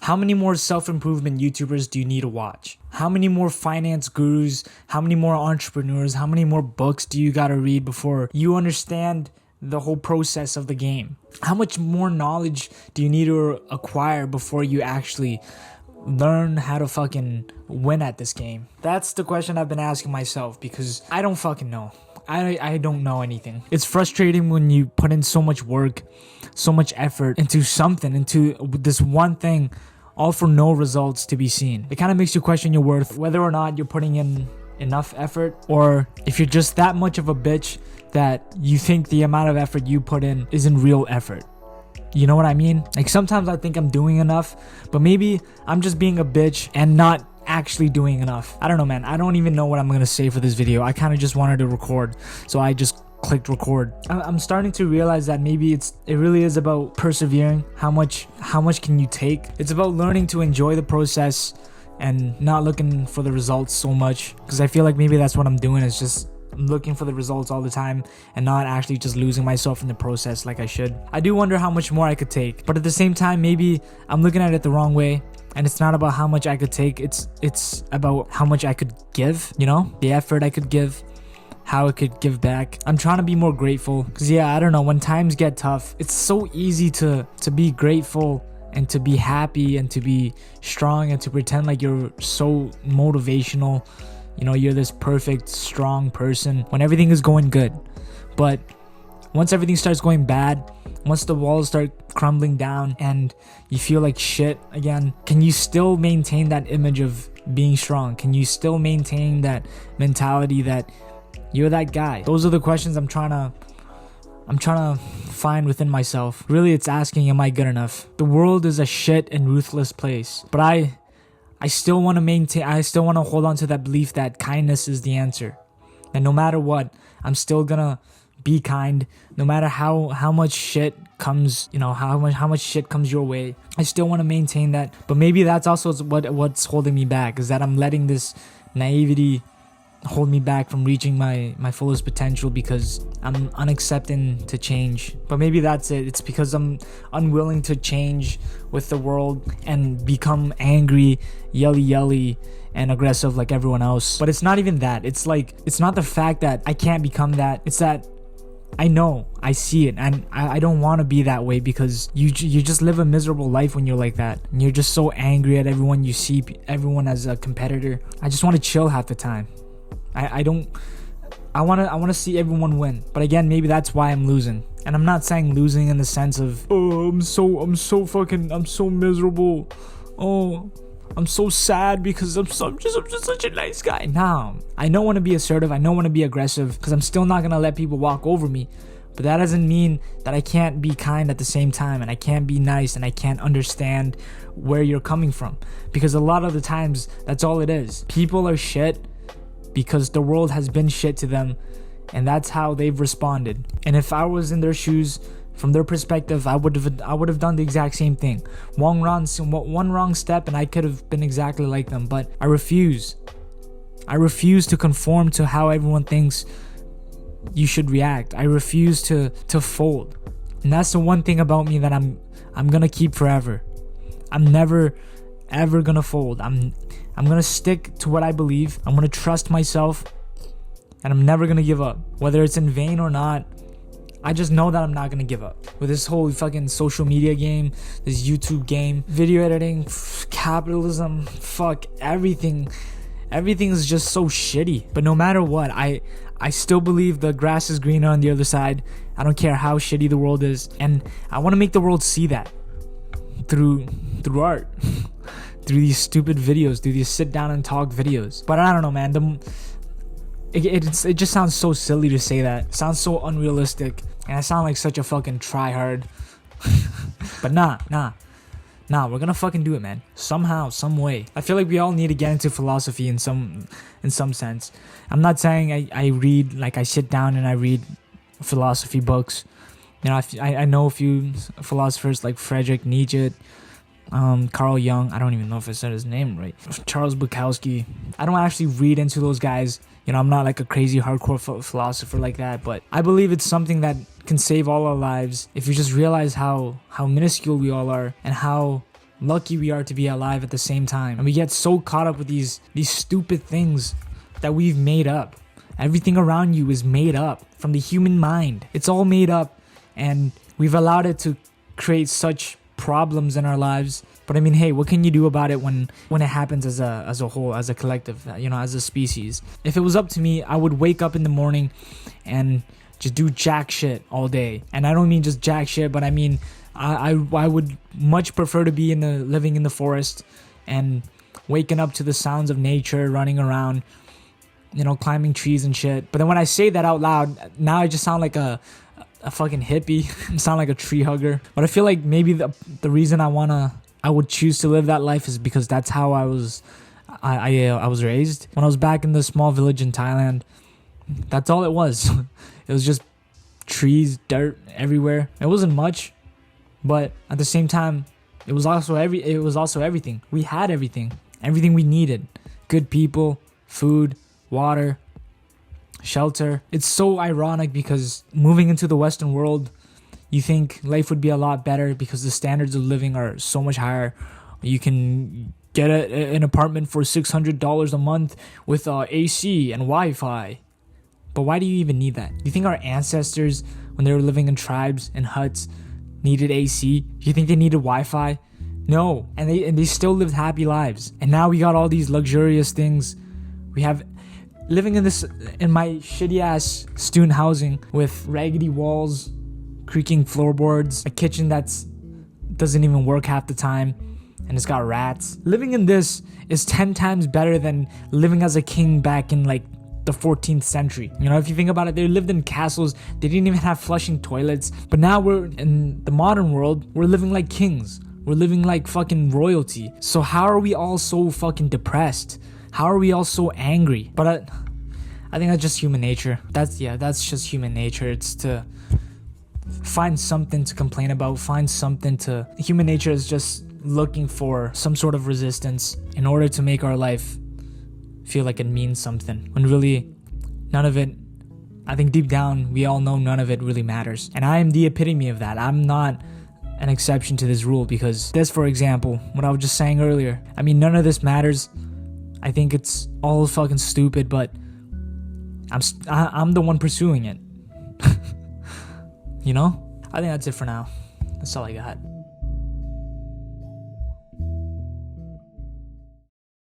How many more self-improvement YouTubers do you need to watch? How many more finance gurus? How many more entrepreneurs? How many more books do you gotta read before you understand the whole process of the game? How much more knowledge do you need to acquire before you actually learn how to fucking win at this game? That's the question I've been asking myself, because I don't fucking know. I don't know anything. It's frustrating when you put in so much work, so much effort into something, into this one thing, all for no results to be seen. It kind of makes you question your worth, whether or not you're putting in enough effort, or if you're just that much of a bitch that you think the amount of effort you put in isn't real effort. You know what I mean? Like, sometimes I think I'm doing enough, but maybe I'm just being a bitch and not actually doing enough. I don't know, man. I don't even know what I'm gonna say for this video. I kind of just wanted to record, so I just clicked record. I'm starting to realize that maybe it really is about persevering. How much can you take? It's about learning to enjoy the process and not looking for the results so much, because I feel like maybe that's what I'm doing, is just looking for the results all the time and not actually just losing myself in the process like I should. I do wonder how much more I could take, but at the same time, maybe I'm looking at it the wrong way. And it's not about how much I could take, it's about how much I could give, you know? The effort I could give, how I could give back. I'm trying to be more grateful, because yeah, I don't know, when times get tough, it's so easy to be grateful and to be happy and to be strong and to pretend like you're so motivational. You know, you're this perfect, strong person when everything is going good. But once everything starts going bad, once the walls start crumbling down and you feel like shit again, can you still maintain that image of being strong? Can you still maintain that mentality that you're that guy? Those are the questions I'm trying to find within myself. Really, it's asking, am I good enough? The world is a shit and ruthless place, but I still want to hold on to that belief that kindness is the answer. And no matter what, I'm still gonna be kind. No matter how much shit comes, you know, how much shit comes your way, I still want to maintain that. But maybe that's also what's holding me back, is that I'm letting this naivety hold me back from reaching my fullest potential, because I'm unaccepting to change. But maybe that's it. It's because I'm unwilling to change with the world and become angry, yelly and aggressive like everyone else. But it's not even that. It's like, it's not the fact that I can't become that. It's that I know, I see it, and I don't want to be that way, because you just live a miserable life when you're like that. And you're just so angry at everyone. You see everyone as a competitor. I just want to chill half the time. I want to see everyone win. But again, maybe that's why I'm losing. And I'm not saying losing in the sense of, oh, I'm so miserable. Oh, I'm so sad because I'm just such a nice guy. Nah, I don't want to be assertive. I don't want to be aggressive, because I'm still not going to let people walk over me. But that doesn't mean that I can't be kind at the same time, and I can't be nice, and I can't understand where you're coming from. Because a lot of the times, that's all it is. People are shit because the world has been shit to them, and that's how they've responded. And if I was in their shoes, from their perspective, I would have done the exact same thing. One wrong step and I could have been exactly like them. But I refuse. I refuse to conform to how everyone thinks you should react. I refuse to fold. And that's the one thing about me that I'm gonna keep forever. I'm never ever gonna fold. I'm gonna stick to what I believe. I'm gonna trust myself, and I'm never gonna give up, whether it's in vain or not. I just know that I'm not gonna give up. With this whole fucking social media game, this YouTube game, video editing, capitalism, fuck everything. Everything is just so shitty. But no matter what, I still believe the grass is greener on the other side. I don't care how shitty the world is, and I want to make the world see that through art, through these stupid videos, through these sit down and talk videos. But I don't know, man. It just sounds so silly to say that. It sounds so unrealistic, and I sound like such a fucking tryhard. But nah, we're gonna fucking do it, man. Somehow, some way. I feel like we all need to get into philosophy in some sense. I'm not saying I read, like I sit down and I read philosophy books. You know, I know a few philosophers like Friedrich Nietzsche, Carl Jung. I don't even know if I said his name right. Charles Bukowski. I don't actually read into those guys. You know, I'm not like a crazy hardcore philosopher like that, but I believe it's something that can save all our lives if you just realize how minuscule we all are, and how lucky we are to be alive at the same time. And we get so caught up with these stupid things that we've made up. Everything around you is made up from the human mind. It's all made up, and we've allowed it to create such problems in our lives. But I mean, hey, what can you do about it when it happens as a whole, as a collective, as a species? If it was up to me, I would wake up in the morning and just do jack shit all day. And I don't mean just jack shit, but I mean I would much prefer to be living in the forest and waking up to the sounds of nature, running around, climbing trees and shit. But then when I say that out loud, now I just sound like a fucking hippie. Sound like a tree hugger. But I feel like maybe the reason I would choose to live that life is because that's how I was raised. When I was back in the small village in Thailand, that's all it was. It was just trees, dirt everywhere. It wasn't much, but at the same time, it was also everything. We had everything we needed. Good people, food, water, shelter. It's so ironic because moving into the Western world, you think life would be a lot better because the standards of living are so much higher. You can get an apartment for $600 a month with AC and Wi-Fi. But why do you even need that? Do you think our ancestors, when they were living in tribes and huts, needed AC? Do you think they needed Wi-Fi? No. And they still lived happy lives. And now we got all these luxurious things. We have living in my shitty ass student housing with raggedy walls, creaking floorboards, a kitchen doesn't even work half the time, and it's got rats. Living in this is 10 times better than living as a king back in like the 14th century. If you think about it, they lived in castles. They didn't even have flushing toilets. But now we're in the modern world. We're living like kings. We're living like fucking royalty. So how are we all so fucking depressed? How are we all so angry? But I think that's just human nature. That's just human nature. It's to find something to complain about. Human nature is just looking for some sort of resistance in order to make our life feel like it means something, when really none of it, I think deep down we all know none of it really matters. And I am the epitome of that. I'm not an exception to this rule, because this, for example, what I was just saying earlier, I mean, none of this matters. I think it's all fucking stupid, but I'm the one pursuing it. I think that's it for now. That's all I got.